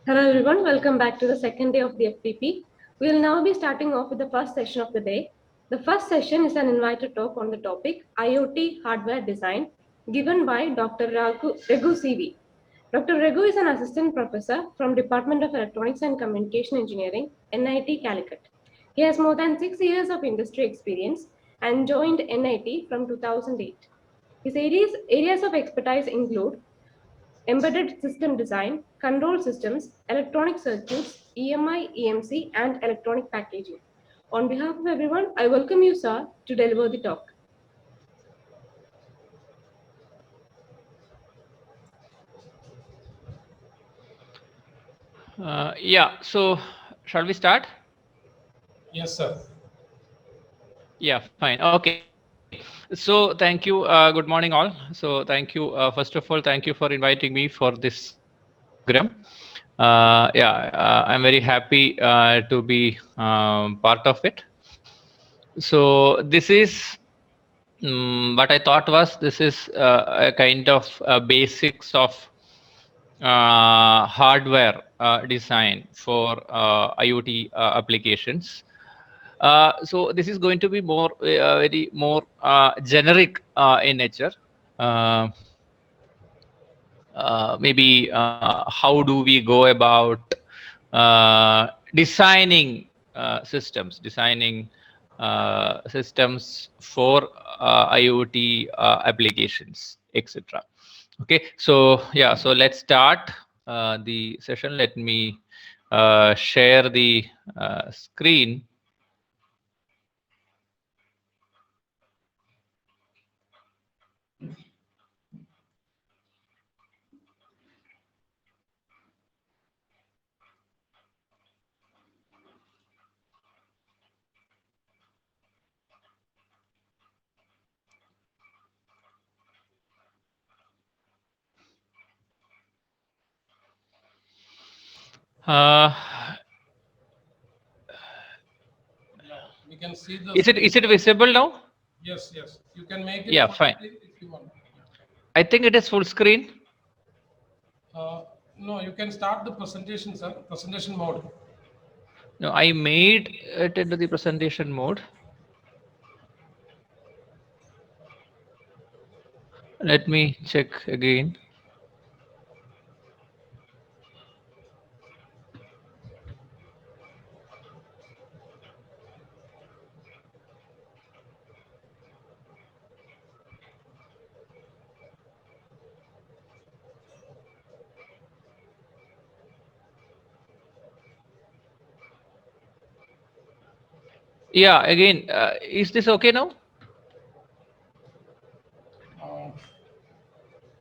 Hello everyone, welcome back to the second day of the FTP. We will now be starting off with the first session of the day. The first session is an invited talk on the topic IoT hardware design given by Dr. Raghu CV. Dr. Raghu is an assistant professor from Department of Electronics and Communication Engineering, NIT Calicut. He has more than 6 years of industry experience and joined NIT from 2008. His areas of expertise include embedded system design, control systems, electronic circuits, EMI, EMC, and electronic packaging. On behalf of everyone, I welcome you, sir, to deliver the talk. Yeah, so shall we start? Yes, sir. Yeah, fine. Okay. So thank you. Good morning, all. So thank you. First of all, thank you for inviting me for this program. I'm very happy to be part of it. So this is what I thought was this is a kind of basics of hardware design for IoT applications. So this is going to be more very more generic in nature. Uh, Maybe how do we go about designing designing systems for IoT applications, etc. Okay, so yeah, so let's start the session. Let me share the screen. Uh, Yeah, we can see the is screen. it visible now? Yes, yes. You can make it Yeah, full fine. screen if you want. I think it is full screen. No, you can start the presentation, sir. Presentation mode. No, I made it into the presentation mode. Let me check again. Yeah, again, is this okay now? Uh,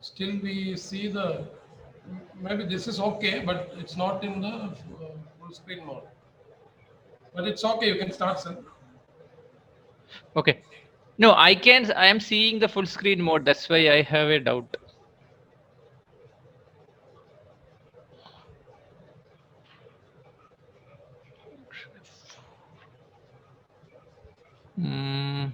Still, we see the. Maybe this is okay, but it's not in the full screen mode. But it's okay. You can start, sir. Okay. No, I am seeing the full screen mode. That's why I have a doubt. Mm,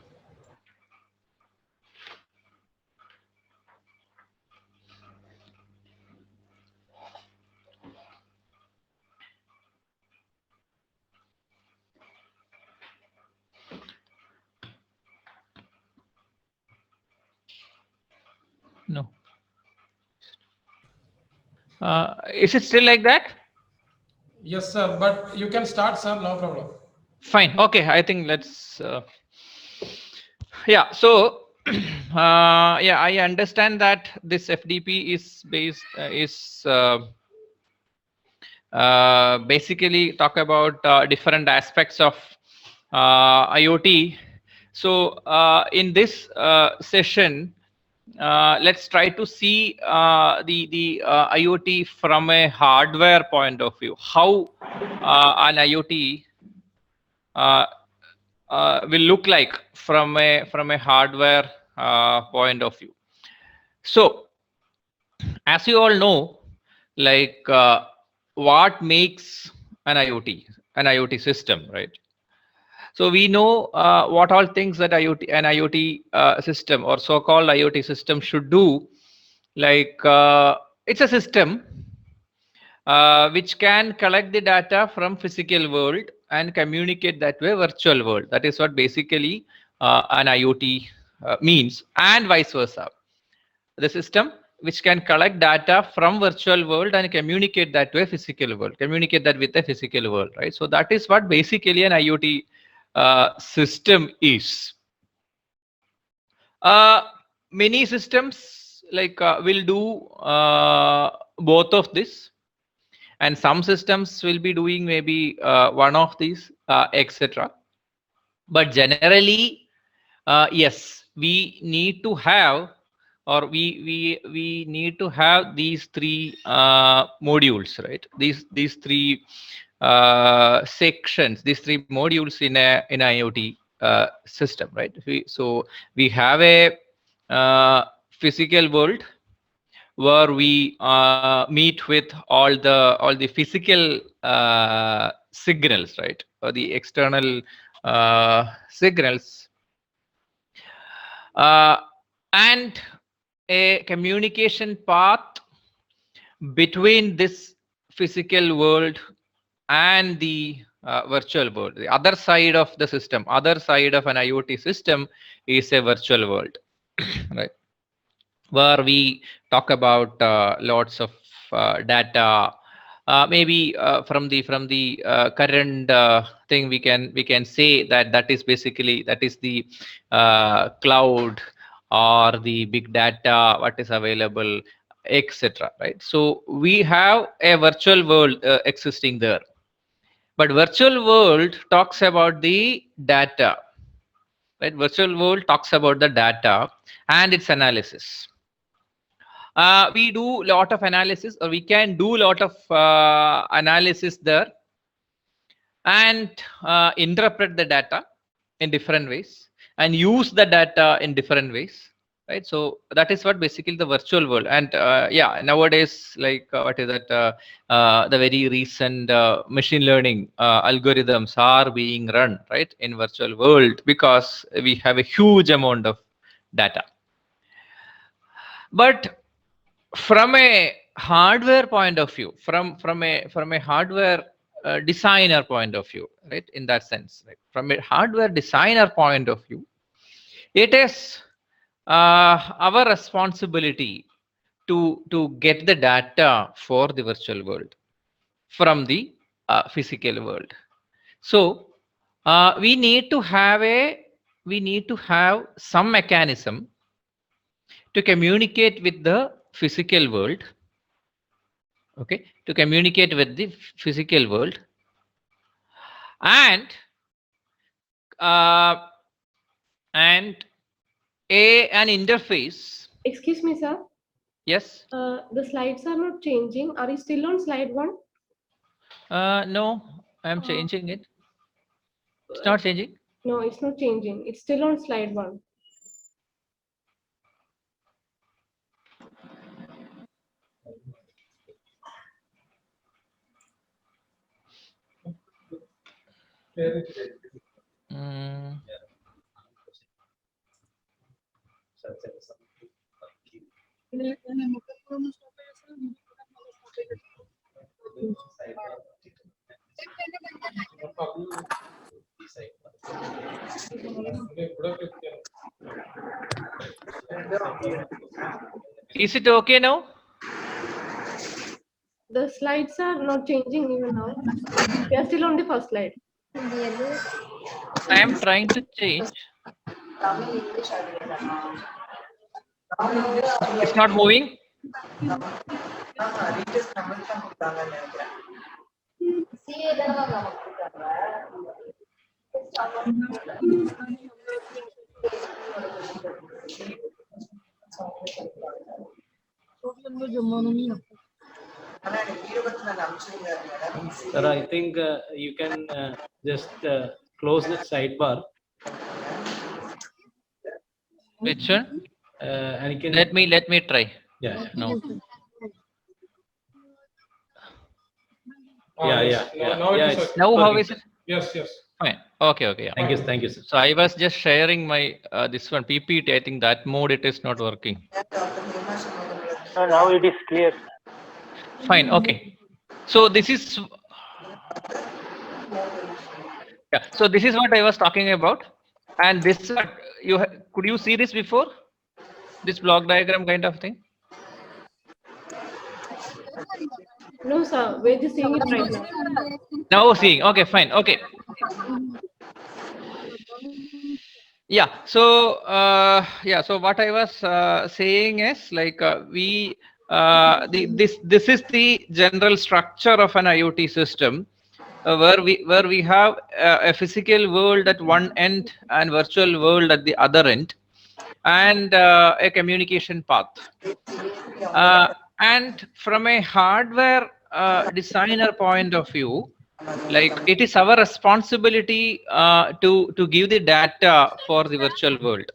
no. Is it still like that? Yes, sir. But you can start, sir. No problem. Fine. Okay. I think let's. Yeah. So, yeah, I understand that this FDP is based is basically talk about different aspects of IoT. So in this session, let's try to see the IoT from a hardware point of view. How an IoT uh, will look like from a hardware point of view. So as you all know, like what makes an IoT system, right? So we know what all things that an IoT system or so-called IoT system should do. Like it's a system which can collect the data from physical world and communicate that way virtual world. That is what basically an IoT means, and vice versa. The system which can collect data from virtual world and communicate that way physical world, communicate that with the physical world, right? So that is what basically an IoT system is. Many systems like will do both of this, and some systems will be doing maybe one of these, etc. But generally, yes, we need to have, or we need to have these three modules, right? These three sections, these three modules in a IoT system, right? So we have a physical world where we meet with all the physical signals, right, or the external signals, and a communication path between this physical world and the virtual world. The other side of the system, other side of an IoT system is a virtual world, right, where we talk about lots of data. Maybe from the current thing, we can say that is basically the cloud or the big data, what is available, etc. Right? So we have a virtual world existing there, but virtual world talks about the data, right? Virtual world talks about the data and its analysis. We do a lot of analysis, or we can do a lot of analysis there, and interpret the data in different ways and use the data in different ways, right? So that is what basically the virtual world. And yeah, nowadays, like what is that, the very recent machine learning algorithms are being run, right, in virtual world, because we have a huge amount of data. But from a hardware point of view, from a hardware designer point of view, right, in that sense, right, from a hardware designer point of view, it is our responsibility to get the data for the virtual world from the physical world. So we need to have some mechanism to communicate with the physical world, okay, to communicate with the physical world, and an interface. Excuse me, sir. Yes. The slides are not changing. Are you still on slide 1? No, I am changing it. It's not changing. No, it's not changing. It's still on slide 1. Is it okay now? The slides are not changing even now. We are still on the first slide. I am trying to change. It's not moving. Sir, I think you can just close the sidebar. Which one? And you can Let me try. Yeah. No. Now how is it? Yes. Fine. Okay. Yeah. Thank you, sir. So I was just sharing my this one PPT. I think that mode it is not working. Now it is clear. Fine. Okay. So this is So this is what I was talking about, and this could you see this before, this block diagram kind of thing? No, sir. We're just seeing it right now. Now seeing. Okay, fine. Okay. Yeah. So so what I was saying is like this is the general structure of an IoT system. Where we have a physical world at one end and virtual world at the other end, and a communication path. And from a hardware designer point of view, like it is our responsibility to give the data for the virtual world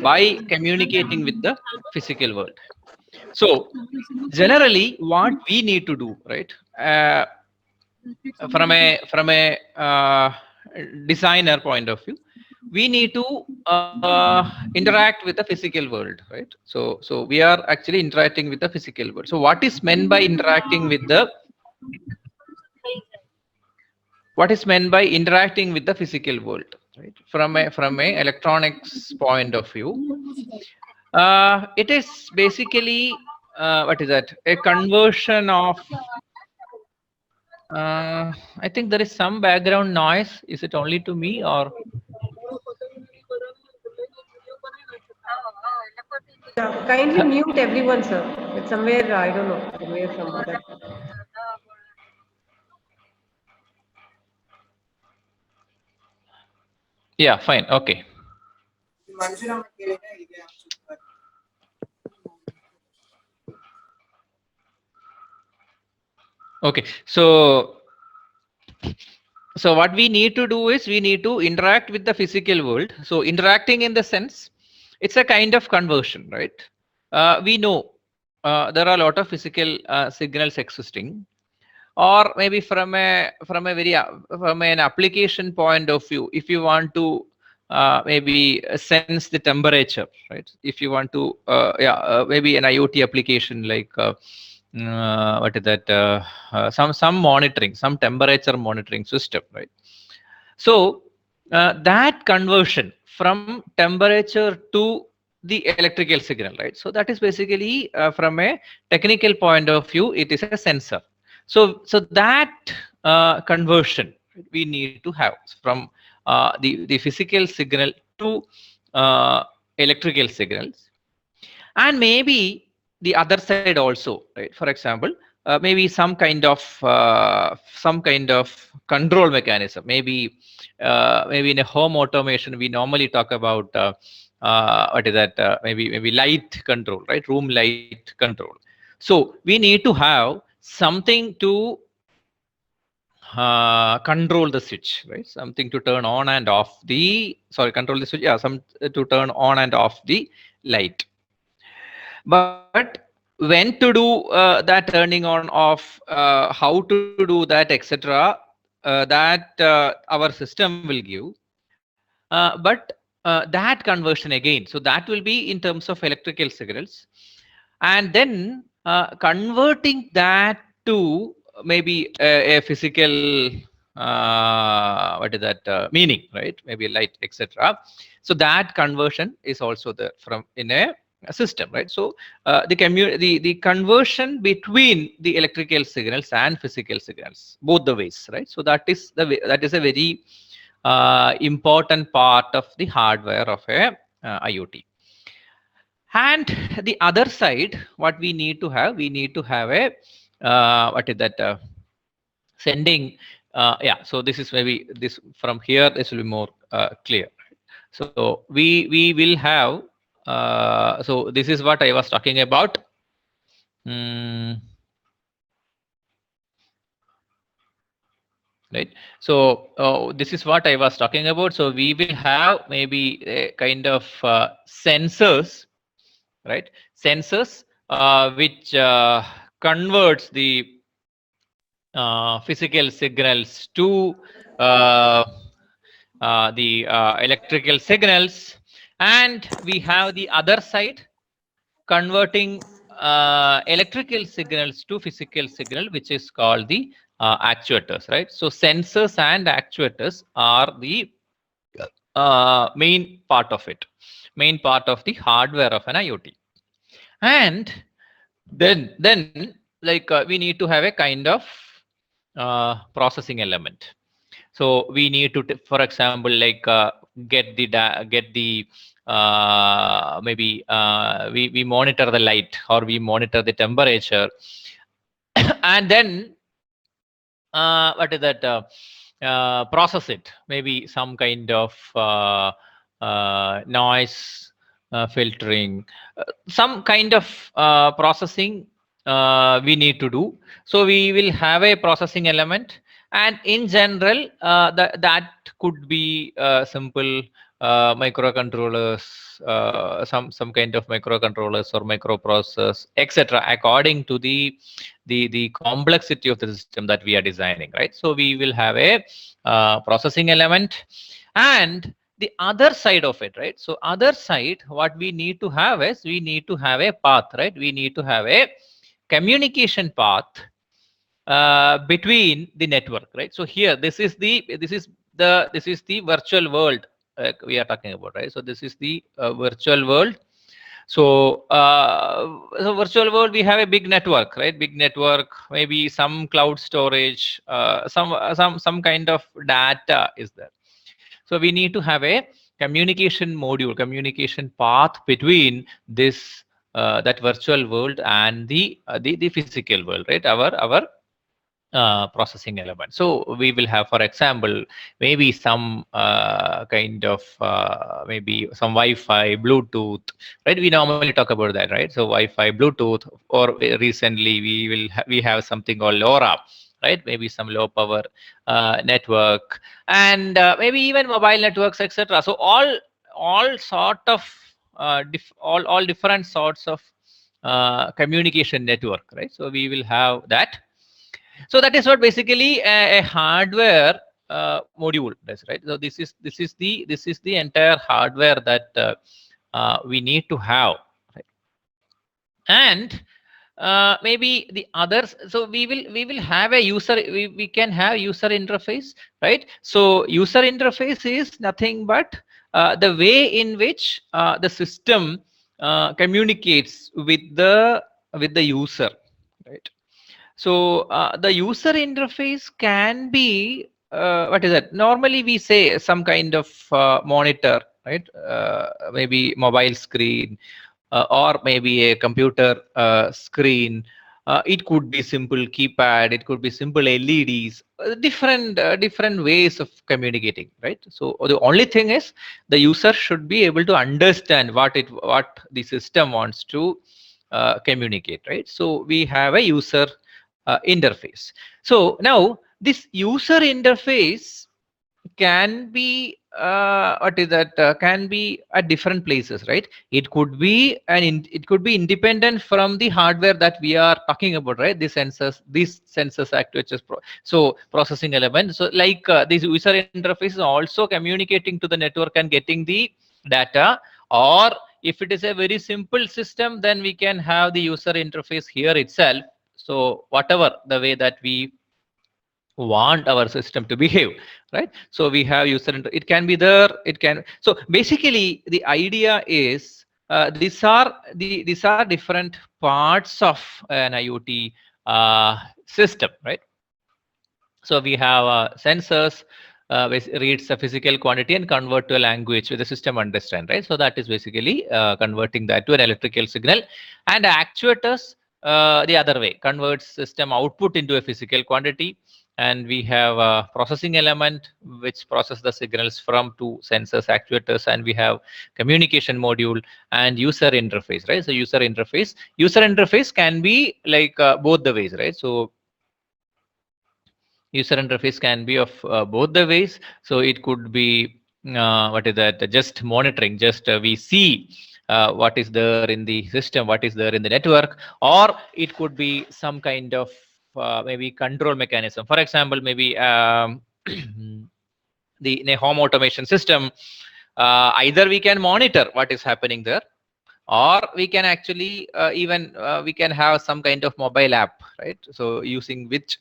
by communicating with the physical world. So generally, what we need to do, right? From a designer point of view, we need to interact with the physical world, right? So we are actually interacting with the physical world. So what is meant by interacting with the physical world, right? From a electronics point of view, it is basically what is that, a conversion of I think there is some background noise. Is it only to me or? Kindly mute everyone, sir. It's somewhere, I don't know, somewhere from other. Yeah, fine. Okay. Okay. So what we need to do is we need to interact with the physical world. So interacting in the sense, it's a kind of conversion, right? We know there are a lot of physical signals existing, or maybe from an application point of view, if you want to maybe sense the temperature, right? If you want to maybe an IoT application like what is that, some monitoring, some temperature monitoring system, right? So that conversion from temperature to the electrical signal, right? So that is basically from a technical point of view, it is a sensor. So that conversion we need to have from the physical signal to electrical signals, and maybe the other side also, right? For example, maybe some kind of control mechanism. Maybe in a home automation, we normally talk about what is that? Maybe light control, right? Room light control. So we need to have something to control the switch, right? Something to turn on and off the, control the switch. Yeah, some to turn on and off the light. But when to do that turning on off, how to do that, etc., that our system will give. But that conversion again, so that will be in terms of electrical signals, and then converting that to maybe a physical what is that, meaning, right? Maybe light, etc. So that conversion is also there from in a system, right? So the conversion between the electrical signals and physical signals, both the ways, right? So that is a very important part of the hardware of a IoT. And the other side, what we need to have a what is that, sending. So this is maybe this from here. This will be more clear. So we will have. So this is what I was talking about. Right. So this is what I was talking about. So we will have maybe a kind of sensors, right? Sensors which converts the physical signals to the electrical signals, and we have the other side converting electrical signals to physical signal, which is called the actuators, right? So sensors and actuators are the main part of it, main part of the hardware of an IoT. And then like we need to have a kind of processing element. So we need to, for example, like get the maybe we monitor the light, or we monitor the temperature, and then what is that? Process it. Maybe some kind of noise filtering, some kind of processing we need to do. So we will have a processing element, and in general, that could be simple microcontrollers, some kind of microcontrollers or microprocessors, etc., according to the complexity of the system that we are designing, right? So we will have a processing element, and the other side of it, right? So other side, what we need to have is, we need to have a path, right? We need to have a communication path between the network, right? So here, this is the virtual world we are talking about, right? So this is the virtual world. So virtual world, we have a big network, right? Big network, maybe some cloud storage, some kind of data is there. So we need to have a communication module, communication path between this that virtual world and the physical world, right? Our processing element. So we will have, for example, maybe some kind of maybe some Wi-Fi, Bluetooth, right? We normally talk about that, right? So Wi-Fi, Bluetooth, or recently we have something called LoRa, right? Maybe some low power network, and maybe even mobile networks, etc. So all sort of all different sorts of communication network, right? So we will have that. So that is what basically a hardware module does, right? So this is the entire hardware that we need to have, right? And maybe the others. So we will have a user. We can have user interface, right? So user interface is nothing but the way in which the system communicates with the user, right? So the user interface can be what is that? Normally we say some kind of monitor, right? Maybe mobile screen, or maybe a computer screen. It could be simple keypad. It could be simple LEDs. Different ways of communicating, right? So the only thing is, the user should be able to understand what the system wants to communicate, right? So we have a user interface. So now this user interface can be what is that? Can be at different places, right? It could be it could be independent from the hardware that we are talking about, right? These sensors, actuators, so processing element. So like this user interface is also communicating to the network and getting the data. Or if it is a very simple system, then we can have the user interface here itself. So whatever the way that we want our system to behave, right? So we have it can be there, it can. So basically the idea is these are different parts of an IoT system, right? So we have sensors, which reads a physical quantity and convert to a language with the system understand, right? So that is basically converting that to an electrical signal. And actuators the other way, converts system output into a physical quantity. And we have a processing element which process the signals from two sensors, actuators, and we have communication module and user interface, right? So user interface can be like both the ways, right? So user interface can be of both the ways. So it could be what is that? Just monitoring, just we see what is there in the system, what is there in the network, or it could be some kind of maybe control mechanism. For example, maybe in a home automation system, either we can monitor what is happening there, or we can actually even we can have some kind of mobile app, right? So using which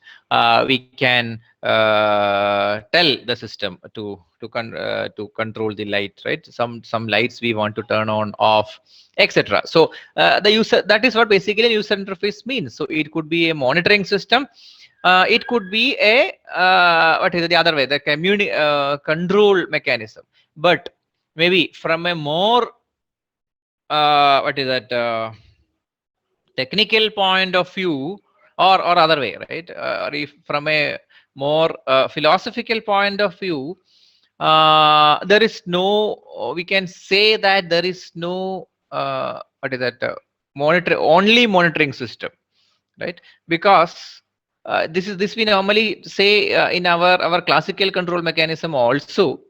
we can tell the system to control the light, right? Some lights we want to turn on, off, etc. So the user, that is what basically a user interface means. So it could be a monitoring system, it could be a what is it, the other way, the control mechanism, but maybe from a more what is that technical point of view, or other way, right? Or if from a more philosophical point of view, there is no, we can say that there is no what is that only monitoring system, right? Because this we normally say in our classical control mechanism also,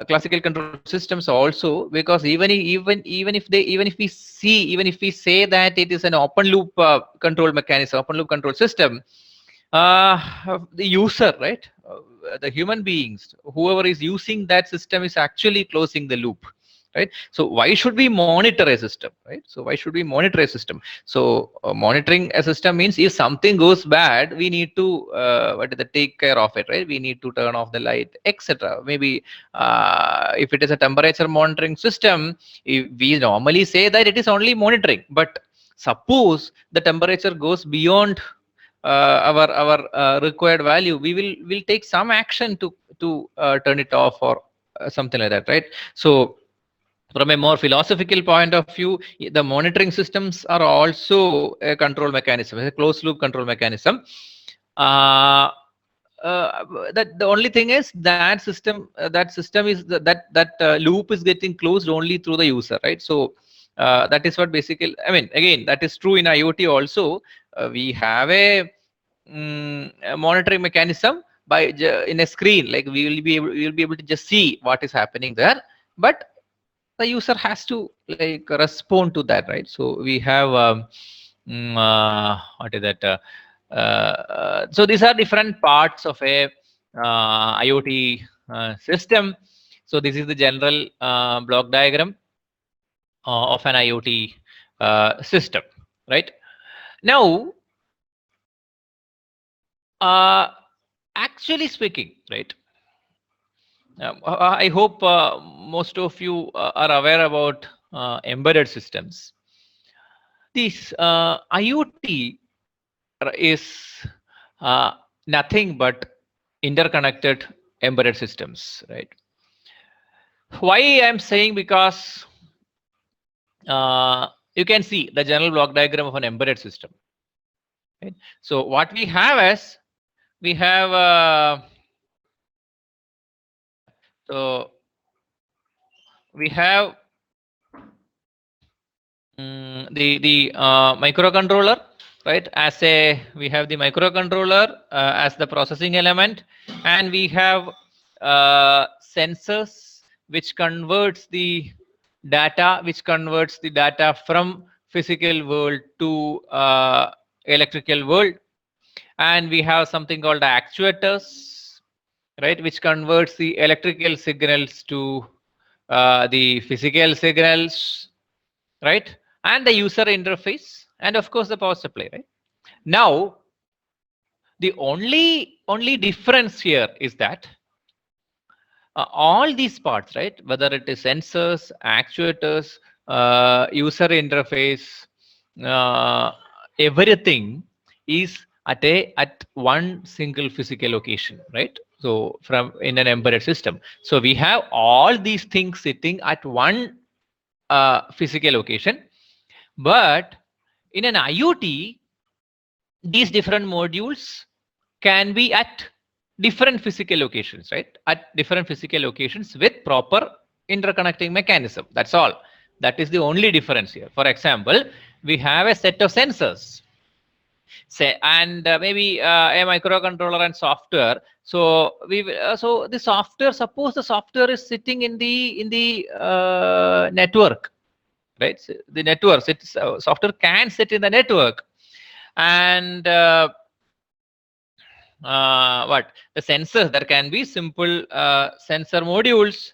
classical control systems also, because even if we say that it is an open loop control mechanism, open loop control system, the user, right, the human beings, whoever is using that system is actually closing the loop, right? So why should we monitor a system, right? So why should we monitor a system? So monitoring a system means if something goes bad, we need to take care of it, right? We need to turn off the light, etc. Maybe if it is a temperature monitoring system, we normally say that it is only monitoring, but suppose the temperature goes beyond our required value, will take some action to turn it off, or something like that, right? So from a more philosophical point of view, the monitoring systems are also a control mechanism, a closed loop control mechanism. uh, that the only thing is that system is that loop is getting closed only through the user, right? So that is what basically, I mean, again, that is true in IoT also. We have a monitoring mechanism in a screen, like we will be able to just see what is happening there, but the user has to like respond to that, right? So we have what is that so these are different parts of a IoT system. So this is the general block diagram of an IoT system, right? Now actually speaking, right, I hope most of you are aware about embedded systems. This IoT is uh, nothing but interconnected embedded systems, right? Why I'm saying, because you can see the general block diagram of an embedded system, right? So what we have is, we have so we have the microcontroller, right? As a, we have the microcontroller as the processing element, and we have sensors which converts the data from physical world to electrical world, and we have something called actuators, right, which converts the electrical signals to the physical signals, right? And the user interface, and of course the power supply, right? Now the only difference here is that all these parts, right, whether it is sensors, actuators, user interface, everything is at one single physical location, right? So from in an embedded system, so we have all these things sitting at one physical location. But in an IoT, these different modules can be at different physical locations, right? At different physical locations with proper interconnecting mechanism. That's all. That is the only difference here. For example, we have a set of sensors, say, and maybe a microcontroller and software. So so the software, suppose the software is sitting in the network, right? So the network, software can sit in the network, and what the sensors, there can be simple sensor modules,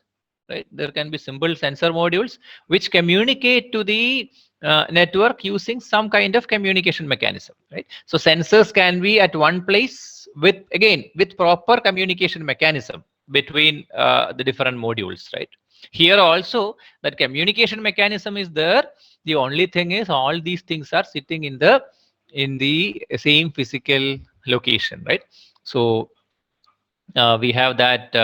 right? There can be simple sensor modules which communicate to the network using some kind of communication mechanism, right? So sensors can be at one place with, again, with proper communication mechanism between the different modules, right? Here also that communication mechanism is there. The only thing is all these things are sitting in the same physical location, right? So we have that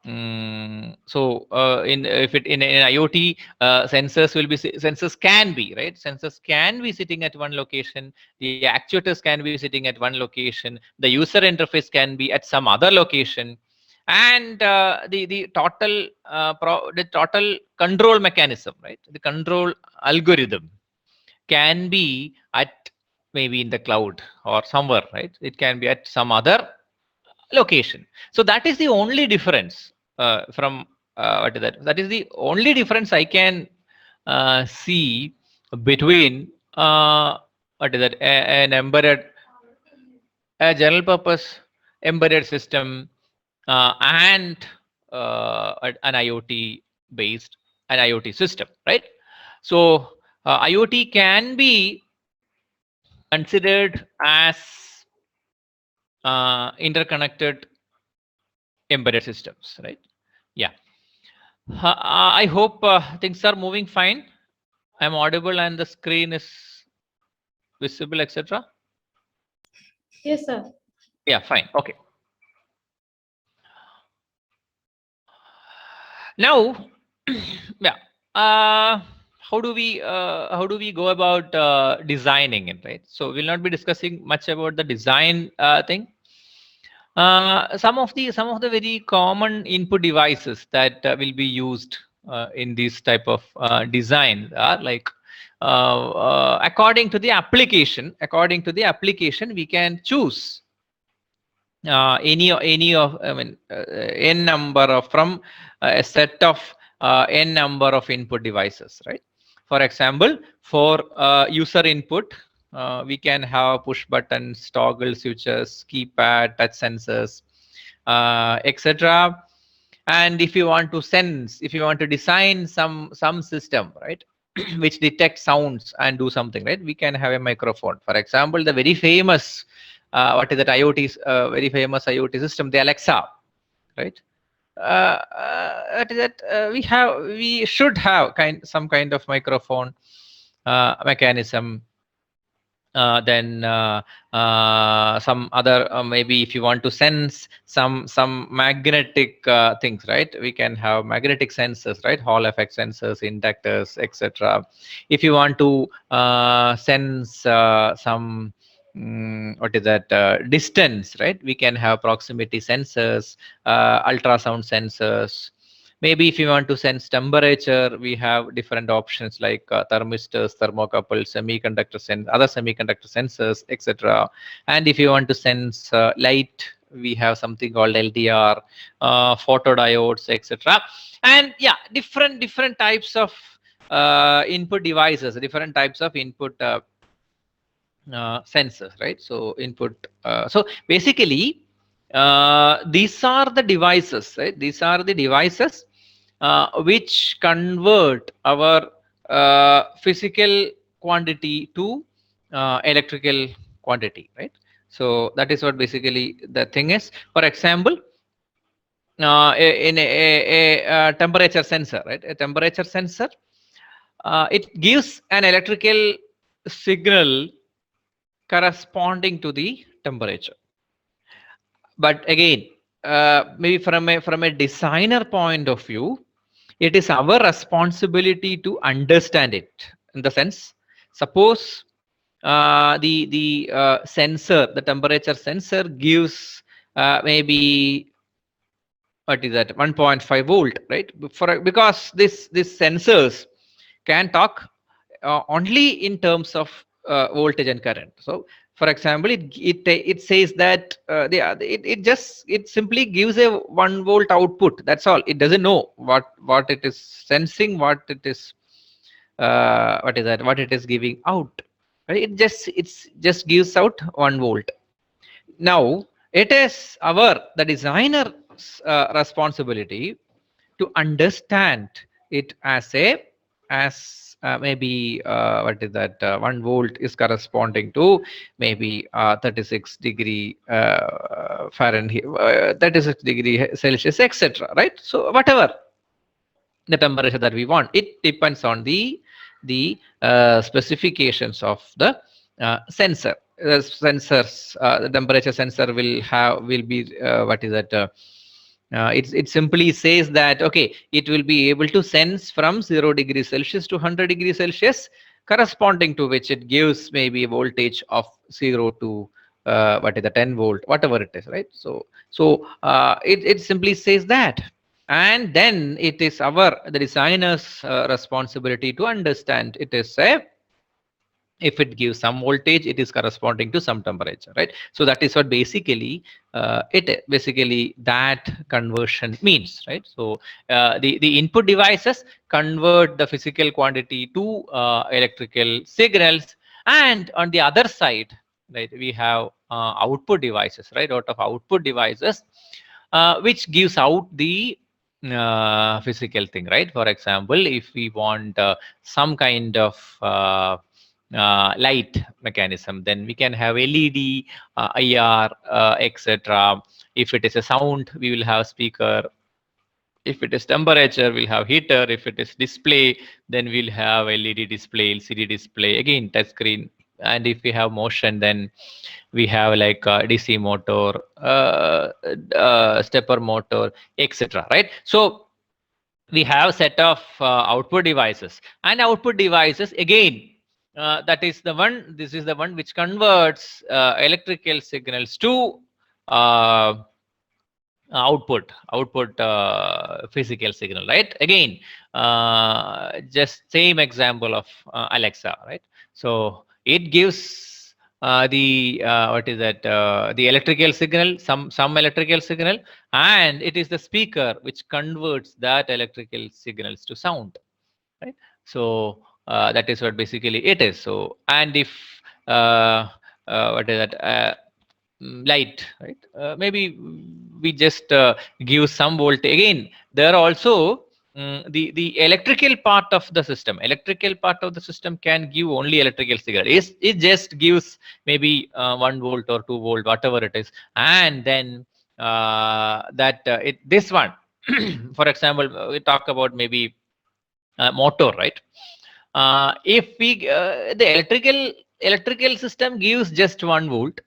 in IoT, sensors can be, right? Sensors can be sitting at one location. The actuators can be sitting at one location. The user interface can be at some other location, and the total control mechanism, right? The control algorithm can be at maybe in the cloud or somewhere, right? It can be at some other location. So that is the only difference from what is that? That is the only difference I can see between what is that? A general purpose embedded system and an IoT system, right? So IoT can be considered as interconnected embedded systems, right? Yeah. I hope things are moving fine. I'm audible and the screen is visible, etc. Yes, sir. Yeah, fine. Okay. Now, yeah. How do we go about designing it, right? So we'll not be discussing much about the design thing. Some of the very common input devices that will be used in this type of design are like according to the application, we can choose any of, I mean, n number of, from a set of n number of input devices, right? For example, for user input, we can have push buttons, toggle switches, keypad, touch sensors, etc. And if you want to design some system, right, which detects sounds and do something, right, we can have a microphone. For example, the very famous what is that very famous IoT system, the Alexa, right? We should have some kind of microphone mechanism. Then some other, maybe if you want to sense some magnetic things, right, we can have magnetic sensors, right? Hall effect sensors, inductors, etc. If you want to sense some what is that, distance, right, we can have proximity sensors, ultrasound sensors. Maybe if you want to sense temperature, we have different options like thermistors, thermocouples, other semiconductor sensors, etc. And if you want to sense light, we have something called LDR, photodiodes, etc. And yeah, different types of input devices, different types of input sensors, right? So input. So basically, these are the devices, right? These are the devices which convert our physical quantity to electrical quantity, right? So that is what basically the thing is. For example, in a temperature sensor, right? A temperature sensor, it gives an electrical signal corresponding to the temperature. But again, maybe from a designer point of view, it is our responsibility to understand it. In the sense, suppose the sensor, the temperature sensor gives maybe, what is that, 1.5 volt, right? Because this sensors can talk only in terms of voltage and current. So for example, it says that it simply gives a 1 volt output. That's all. It doesn't know what it is sensing, what it is what it is giving out. Right? It just gives out 1 volt. Now it is the designer's responsibility to understand it as maybe what is that 1 volt is corresponding to maybe 36 degree Fahrenheit, 36 degree Celsius, etc. Right? So whatever the temperature that we want, it depends on the specifications of the sensor. Sensors, the temperature sensor will be what is that? It simply says that okay, it will be able to sense from 0 degrees Celsius to 100 degrees Celsius, corresponding to which it gives maybe a voltage of 0 to what is the 10 volt, whatever it is, right? So it simply says that, and then it is the designer's responsibility to understand it is if it gives some voltage, it is corresponding to some temperature, right? So that is what basically that conversion means, right? So the input devices convert the physical quantity to electrical signals, and on the other side, right, we have output devices, right? Out of output devices, which gives out the physical thing, right? For example, if we want some kind of light mechanism, then we can have LED, IR, etc. If it is a sound, we will have speaker. If it is temperature, we'll have heater. If it is display, then we'll have LED display, LCD display, again touch screen. And if we have motion, then we have like DC motor, stepper motor, etc. Right? So we have set of output devices, and output devices again. That is the one. This is the one which converts electrical signals to output physical signal, right? Again, just same example of Alexa, right? So it gives the what is that the electrical signal, some electrical signal, and it is the speaker which converts that electrical signals to sound, right? So that is what basically it is. So, and if what is that light, right? Maybe we just give some voltage. Again, there are also the electrical part of the system. Electrical part of the system can give only electrical signal. It just gives maybe 1 volt or 2 volt, whatever it is, and then this one, for example, we talk about maybe motor, right? If we the electrical system gives just 1 volt,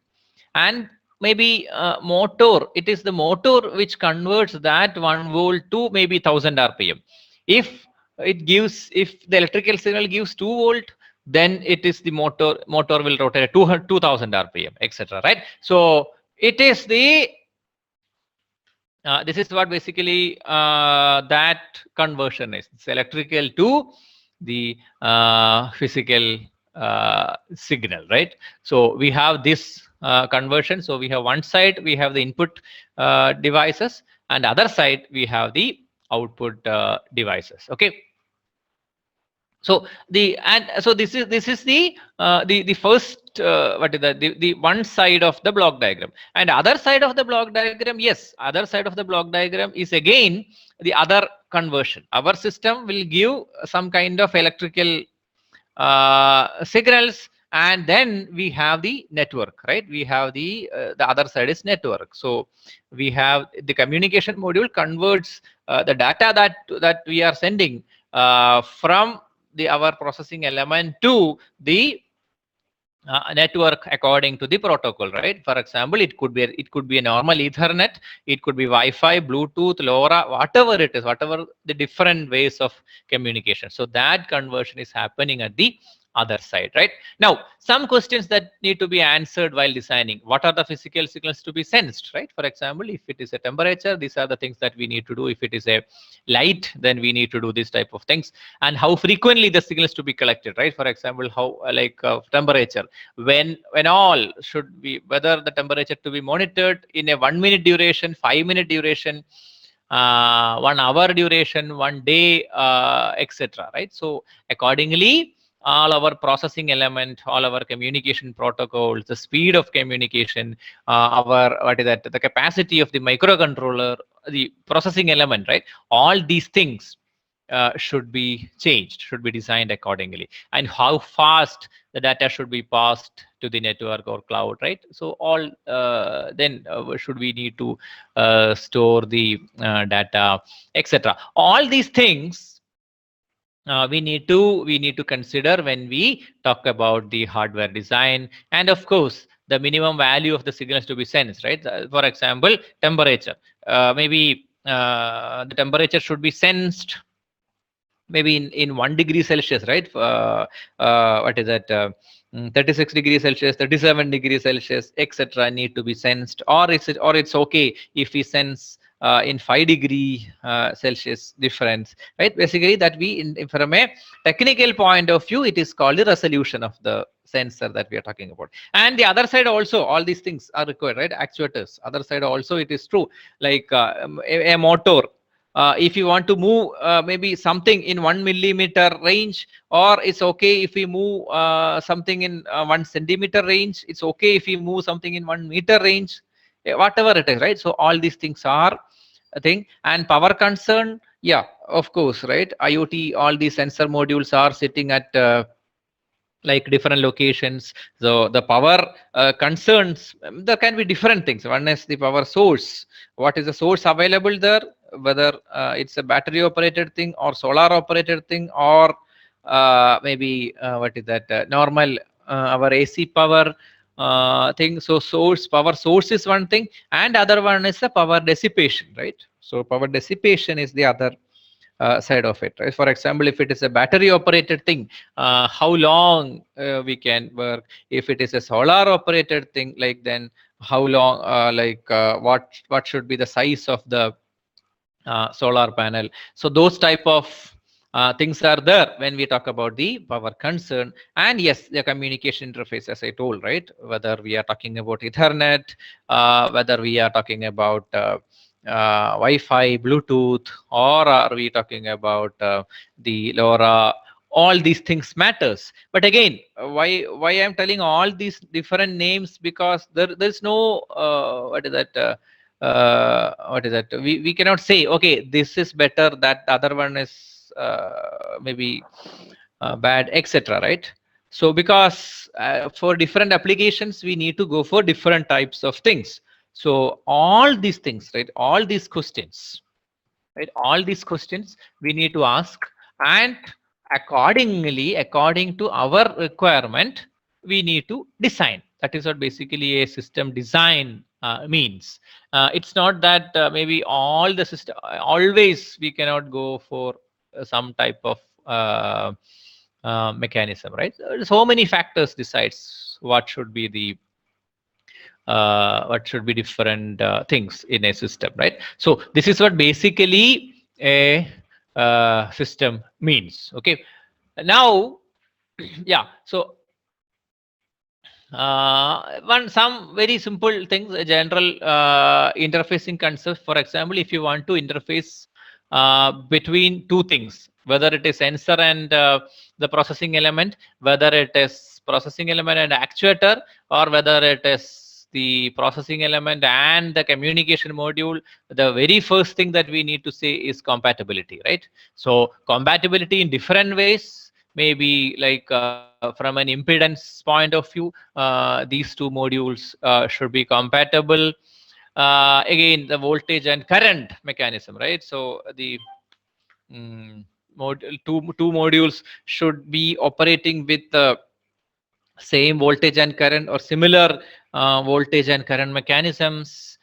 and maybe motor, it is the motor which converts that 1 volt to maybe 1000 rpm. If the electrical signal gives 2 volt, then it is the motor will rotate at 2000 rpm, etc. Right? So it is the this is what basically that conversion is. It's electrical to the physical signal, right? So we have this conversion. So we have one side, we have the input devices, and other side we have the output devices. Okay. So this is the first what is that, the one side of the block diagram, and other side of the block diagram, yes, other side of the block diagram is again the other conversion. Our system will give some kind of electrical signals, and then we have the network, right? We have the other side is network. So we have the communication module converts the data that we are sending from our processing element to the network according to the protocol, right? For example, it could be a normal Ethernet, it could be Wi-Fi, Bluetooth, LoRa, whatever it is, whatever the different ways of communication. So that conversion is happening at the other side, right? Now, some questions that need to be answered while designing: what are the physical signals to be sensed, right? For example, if it is a temperature, these are the things that we need to do. If it is a light, then we need to do this type of things. And how frequently the signals to be collected, right? For example, how like temperature, when all should be, whether the temperature to be monitored in a 1 minute duration, 5 minute duration, 1 hour duration, 1 day, etc. Right? So accordingly, all our processing element, all our communication protocols, the speed of communication, our what is that, the capacity of the microcontroller, the processing element, right? All these things should be changed, should be designed accordingly, and how fast the data should be passed to the network or cloud, right? So all then should we need to store the data, etc. All these things we need to consider when we talk about the hardware design, and of course the minimum value of the signals to be sensed, right? For example, temperature, maybe the temperature should be sensed maybe in 1 degree Celsius, right? What is that? 36 degrees Celsius, 37 degrees Celsius, etc. need to be sensed, or it's okay if we sense in 5 degree Celsius difference, right? Basically, that we from a technical point of view, it is called the resolution of the sensor that we are talking about. And the other side also, all these things are required, right? Actuators. Other side also, it is true. Like a motor. If you want to move maybe something in 1 millimeter range, or it's okay if we move something in 1 centimeter range, it's okay if we move something in 1 meter range, whatever it is, right? So all these things are a thing. And power concern, yeah, of course, right? IoT, all these sensor modules are sitting at like different locations. So the power concerns, there can be different things. One is the power source. What is the source available there? Whether it's a battery operated thing or solar operated thing, or maybe what is that, normal our AC power thing. So power source is one thing, and other one is the power dissipation, right? So power dissipation is the other side of it, right? For example, if it is a battery operated thing, how long we can work. If it is a solar operated thing, like then how long, what should be the size of the solar panel. So those type of things are there when we talk about the power concern. And yes, the communication interface, as I told, right? Whether we are talking about Ethernet, whether we are talking about Wi-Fi, Bluetooth, or are we talking about the LoRa? All these things matters. But again, why I'm telling all these different names, because there's no what is that? What is that? We cannot say, okay, this is better, that the other one is maybe bad, etc. Right? So because for different applications, we need to go for different types of things. So all these things, right? All these questions, right? All these questions we need to ask, and accordingly, according to our requirement, we need to design. That is what basically a system design means. It's not that maybe all the system, always we cannot go for some type of mechanism, right? So many factors decides what should be the different things in a system, right? So this is what basically a system means. Okay, now yeah, so some very simple things, general interfacing concepts. For example, if you want to interface between two things, whether it is sensor and the processing element, whether it is processing element and actuator, or whether it is the processing element and the communication module, the very first thing that we need to say is compatibility, right? So compatibility in different ways, maybe like from an impedance point of view, these two modules should be compatible. Again, the voltage and current mechanism, right? So the two modules should be operating with the same voltage and current, or similar voltage and current mechanisms.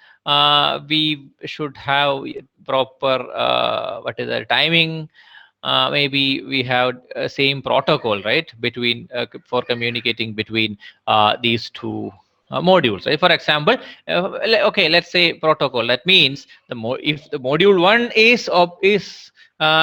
We should have proper what is the timing. Maybe we have same protocol, right, between for communicating between these two modules, right? For example, okay, let's say protocol. That means if the module 1 is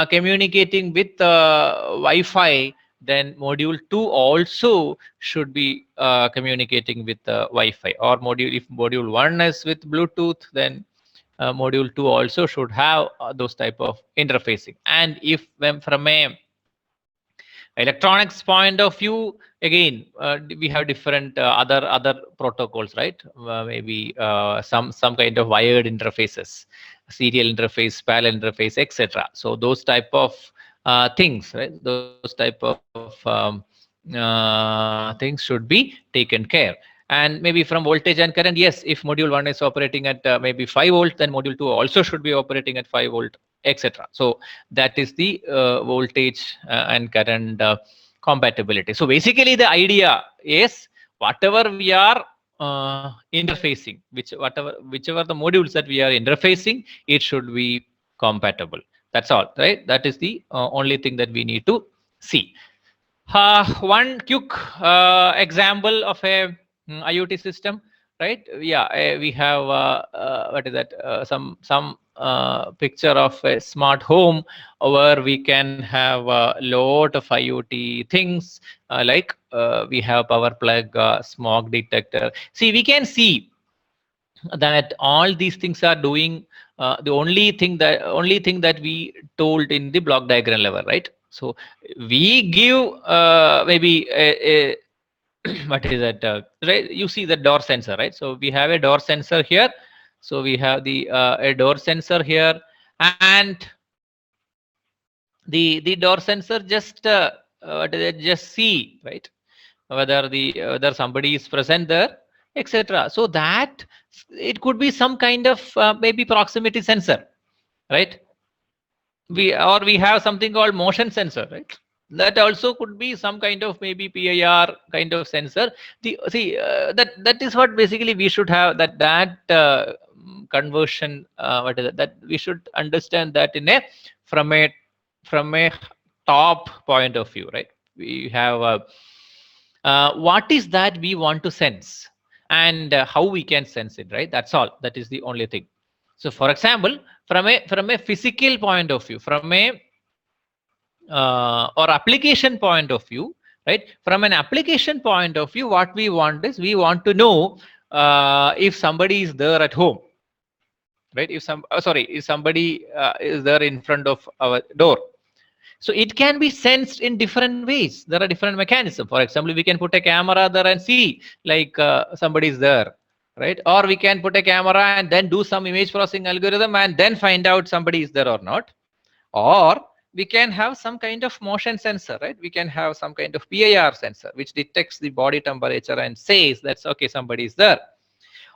communicating with Wi-Fi, then module 2 also should be communicating with Wi-Fi. Or if module 1 is with Bluetooth, then module 2 also should have those type of interfacing. And if from a Electronics point of view, again, we have different other protocols, right? Maybe some kind of wired interfaces, serial interface, parallel interface, etc. So those type of things, right? Those type of things should be taken care. And maybe from voltage and current, yes, if module 1 is operating at maybe 5 volt, then module 2 also should be operating at 5 volt, etc. So that is the voltage and current compatibility. So basically the idea is whatever we are interfacing, whichever the modules that we are interfacing, it should be compatible. That's all, right? That is the only thing that we need to see. One quick example of a IoT system, right? Yeah, we have what is that? Some picture of a smart home where we can have a lot of IoT things like we have power plug, smoke detector. See, we can see that all these things are doing the only thing that we told in the block diagram level, right? So we give maybe a what is that, right? You see the door sensor, right? So we have a door sensor here. So we have the a door sensor here, and the door sensor just what is it, just see, right, whether somebody is present there, etc. So that it could be some kind of maybe proximity sensor, right? We have something called motion sensor, right? That also could be some kind of maybe PIR kind of sensor. That is what basically we should have, that conversion, what is it, that we should understand that in a from a top point of view, right? We have what is that we want to sense, and how we can sense it, right? That's all. That is the only thing. So for example, from a physical point of view, from a or application point of view, right? From an application point of view, what we want is we want to know if somebody is there at home, right? If somebody is there in front of our door. So it can be sensed in different ways. There are different mechanisms. For example, we can put a camera there and see like somebody is there, right? Or we can put a camera and then do some image processing algorithm and then find out somebody is there or not. Or we can have some kind of motion sensor, right? We can have some kind of PIR sensor which detects the body temperature and says that's okay, somebody is there.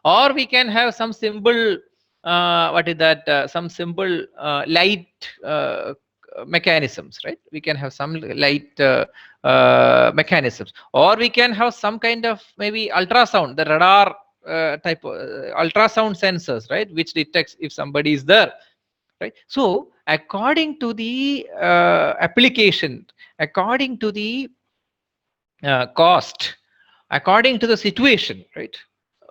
Or we can have some simple what is that, some simple light mechanisms, right? We can have some light mechanisms, or we can have some kind of maybe ultrasound, the radar type of ultrasound sensors, right, which detects if somebody is there, right? So according to the application, according to the cost, according to the situation, right,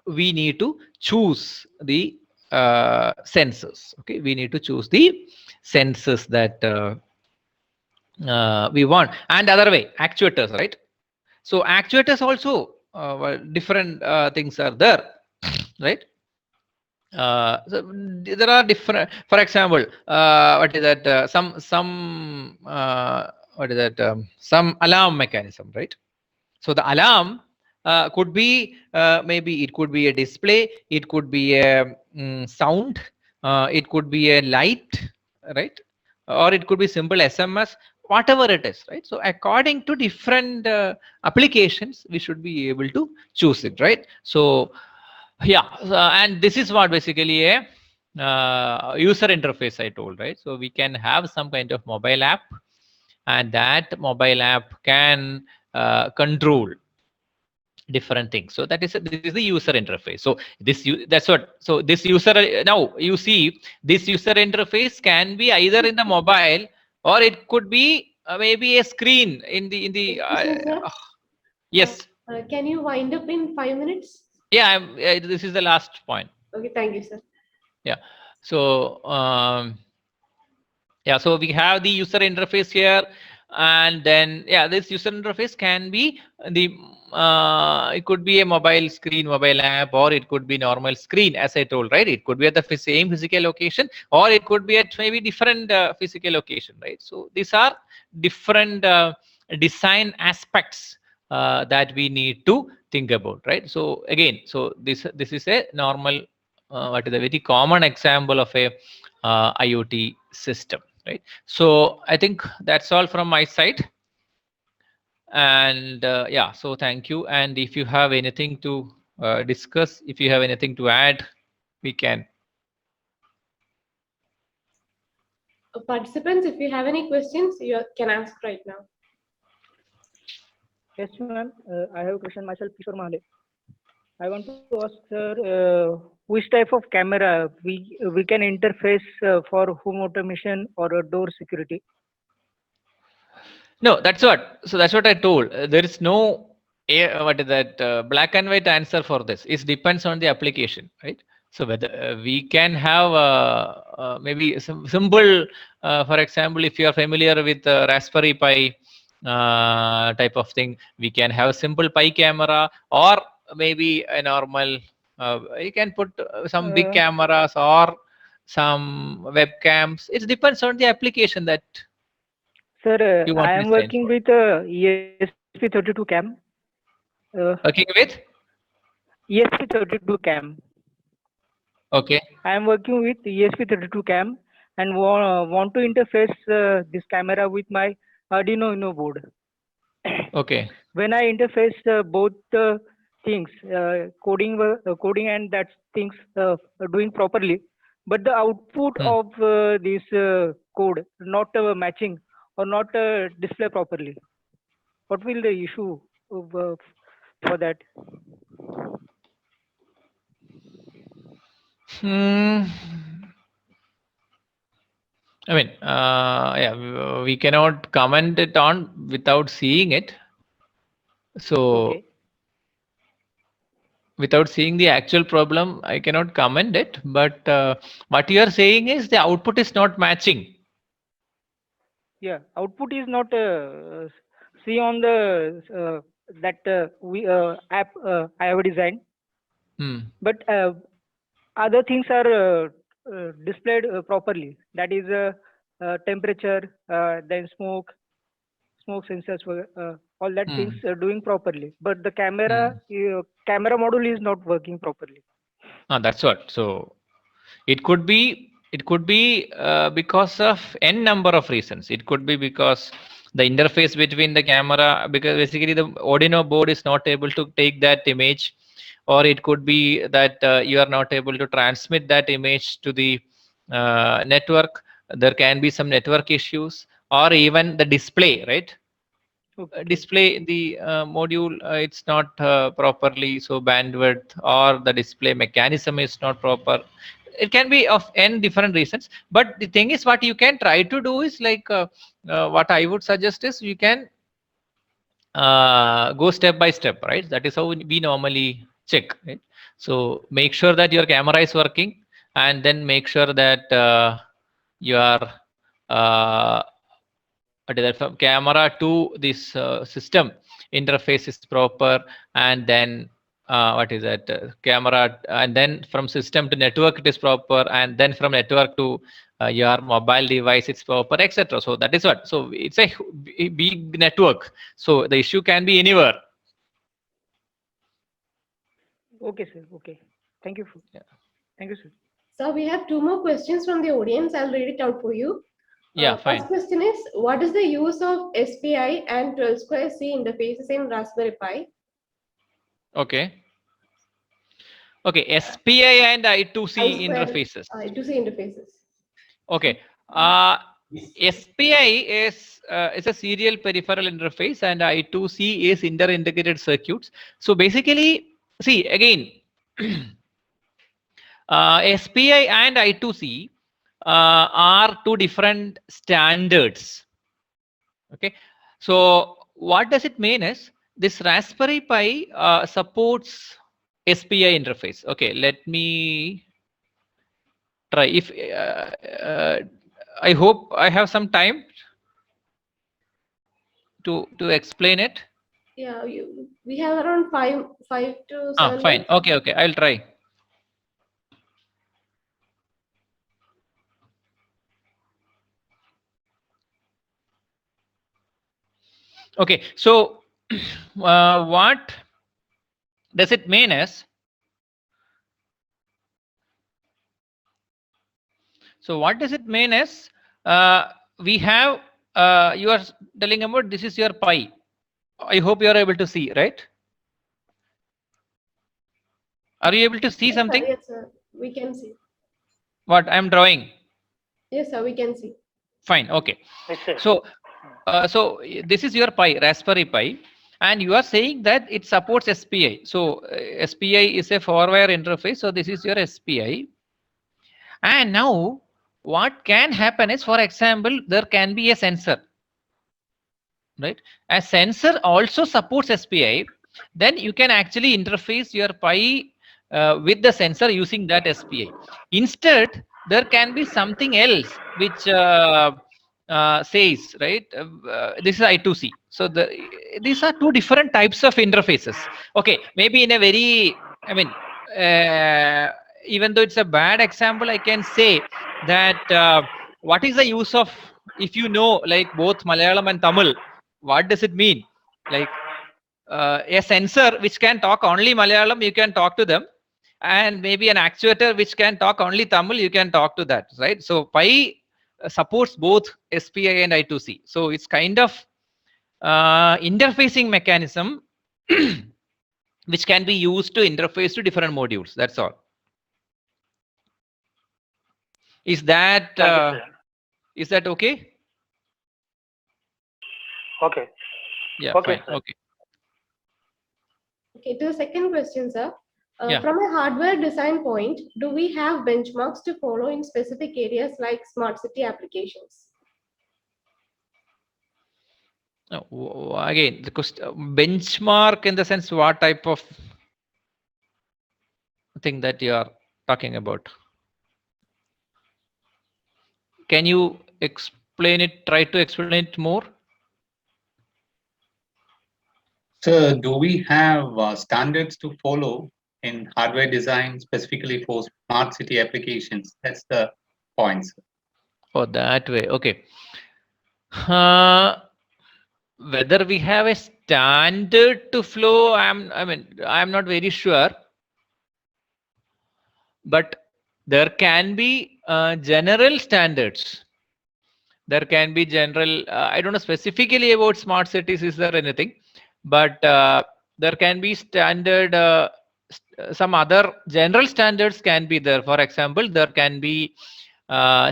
we need to choose the sensors. Okay, we need to choose the sensors that we want. And other way, actuators, right? So actuators also different things are there, right? So there are different, for example, what is that, some what is that, some alarm mechanism, right? So the alarm could be maybe it could be a display, it could be a sound, it could be a light, right? Or it could be simple SMS, whatever it is, right? So according to different applications, we should be able to choose it, right? So yeah, and this is what basically a user interface I told, right? So we can have some kind of mobile app, and that mobile app can control different things. So this is the user interface. So that's what. So this user, now you see this user interface can be either in the mobile, or it could be maybe a screen in the yes. Can you wind up in 5 minutes? Yeah, this is the last point. Okay, thank you, sir. Yeah. So yeah, so we have the user interface here, and then yeah, this user interface can be the it could be a mobile screen, mobile app, or it could be normal screen, as I told, right? It could be at the same physical location, or it could be at maybe different physical location, right? So these are different design aspects that we need to think about, right? So again, so this is a normal what is a very common example of a IoT system, right? So I think that's all from my side. And yeah, so thank you. And if you have anything to discuss, if you have anything to add, we can. Participants, if you have any questions, you can ask right now. Yes, ma'am. I have a question myself, Kishore Mahale. I want to ask, sir, which type of camera we can interface for home automation or door security? No, that's what. So that's what I told. There is no what is that black and white answer for this. It depends on the application, right? So whether we can have maybe some simple, for example, if you are familiar with Raspberry Pi type of thing, we can have a simple Pi camera, or maybe a normal. You can put some big Uh, cameras or some webcams. It depends on the application that Sir, you want I to am design working for. with ESP32 cam. Working with? ESP32 cam. Okay. I am working with ESP32 cam and want to interface this camera with my Arduino Uno board. Okay. When I interface both things, coding and that things doing properly, but the output Hmm. of this code not matching or not display properly. What will the issue of, for that? Hmm. I mean, yeah, we cannot comment it on without seeing it. So Okay. without seeing the actual problem, I cannot comment it. But what you are saying is the output is not matching. Yeah, output is not see on the that we app I have designed, Hmm. but other things are displayed properly. That is temperature, then smoke sensors, all that things Hmm. doing properly. But the Hmm. camera module is not working properly. Ah, that's what. So it could be because of n number of reasons. It could be because the interface between the camera, because basically the Arduino board is not able to take that image, or it could be that you are not able to transmit that image to the network. There can be some network issues, or even the display, right? Okay. Display the module, it's not properly, so bandwidth or the display mechanism is not proper. It can be of n different reasons, but the thing is what you can try to do is like what I would suggest is you can go step by step, right? That is how we normally check, right? So make sure that your camera is working, and then make sure that your uh, what is that, from camera to this system interface is proper, and then what is that, camera, and then from system to network it is proper, and then from network to your mobile device it's proper, etc. So that is what, so it's a big network, so the issue can be anywhere. Okay, sir. Okay. Thank you. Yeah, Thank you, sir. So we have two more questions from the audience. I'll read it out for you. yeah, First fine. question is, what is the use of SPI and 12 square C interfaces in Raspberry Pi? Okay. Okay, SPI and I I2C square interfaces. I2C interfaces. Okay. SPI is a serial peripheral interface, and I2C is inter-integrated circuits. So basically, see again, SPI and I2C are two different standards. Okay. So what does it mean is this Raspberry Pi supports SPI interface. Okay, let me try. If I hope I have some time to explain it. Yeah, we have around five to seven Fine. minutes. Okay, okay. I'll try. Okay, so what does it mean is, so what does it mean is, we have, you are telling about this is your pi. I hope you are able to see, right? Are you able to see something? Yes, sir. We can see. What I'm drawing? Yes, sir. We can see. Fine. Okay. Yes, sir. So, this is your Pi, Raspberry Pi, and you are saying that it supports SPI. So SPI is a 4-wire interface. So this is your SPI. And now what can happen is, for example, there can be a sensor, right? A sensor also supports SPI. Then you can actually interface your Pi with the sensor using that SPI. Instead, there can be something else which says, right, this is I2C. So these are two different types of interfaces. Okay, maybe in a very, I mean, even though it's a bad example, I can say that what is the use of, if you know like both Malayalam and Tamil, what does it mean? Like a sensor which can talk only Malayalam, you can talk to them, and maybe an actuator which can talk only Tamil, you can talk to that, right? So Pi supports both SPI and I2C. So it's kind of interfacing mechanism which can be used to interface to different modules. That's all. Is that is that okay? Okay. Yeah. Okay, Fine. sir. Okay. Okay, to the second question, sir. Yeah. From a hardware design point, do we have benchmarks to follow in specific areas like smart city applications? Again, the benchmark in the sense, what type of thing that you are talking about? Can you explain it? Try to explain it more. So, do we have standards to follow in hardware design specifically for smart city applications? That's the point. Sir. Oh, that way. Okay. Whether we have a standard to flow, I'm not very sure. But there can be general standards. There can be general, I don't know specifically about smart cities, is there anything? But there can be standard, some other general standards can be there. For example, there can be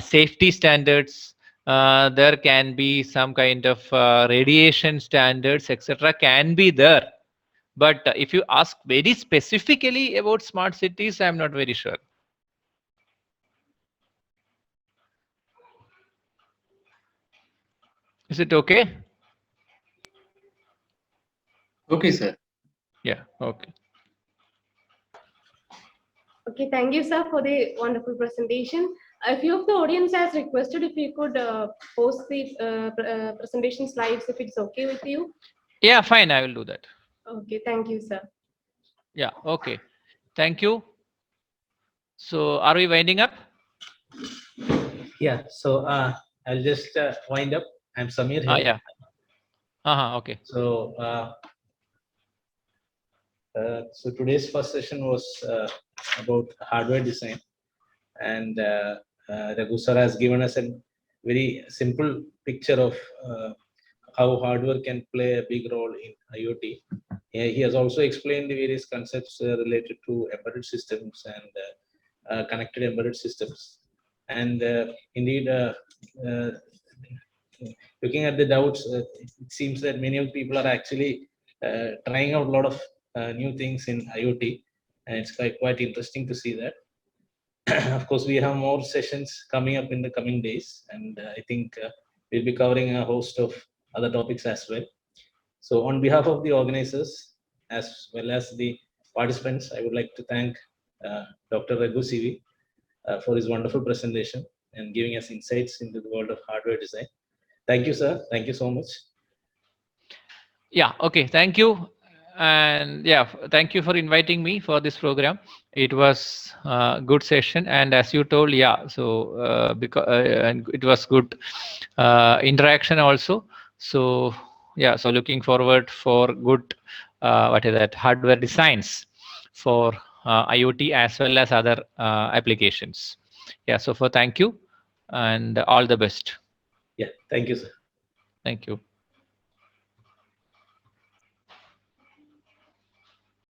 safety standards, there can be some kind of radiation standards, etc. can be there. But if you ask very specifically about smart cities, I'm not very sure. Is it okay? Okay, sir. Yeah, okay. Okay, thank you, sir, for the wonderful presentation. A few of the audience has requested if you could post the presentation slides if it's okay with you. Yeah, fine, I will do that. Okay, thank you, sir. Yeah, okay. Thank you. So are we winding up? Yeah, so I'll just wind up. I'm Samir here. Yeah. Okay. So, so today's first session was about hardware design, and Raghu sir has given us a very simple picture of how hardware can play a big role in IoT. He has also explained the various concepts related to embedded systems and connected embedded systems. And indeed, looking at the doubts, it seems that many of people are actually trying out a lot of new things in IoT, and it's quite interesting to see that. Of course, we have more sessions coming up in the coming days, and I think we'll be covering a host of other topics as well. So on behalf of the organizers, as well as the participants, I would like to thank Dr. Raghu CV for his wonderful presentation and giving us insights into the world of hardware design. Thank you, sir. Thank you so much. Yeah, okay, thank you. And yeah, thank you for inviting me for this program. It was a good session, and as you told, yeah, so because and it was good interaction also. So Yeah, so looking forward for good hardware designs for IoT as well as other applications. Yeah, so thank you and all the best. Yeah, thank you, sir. Thank you.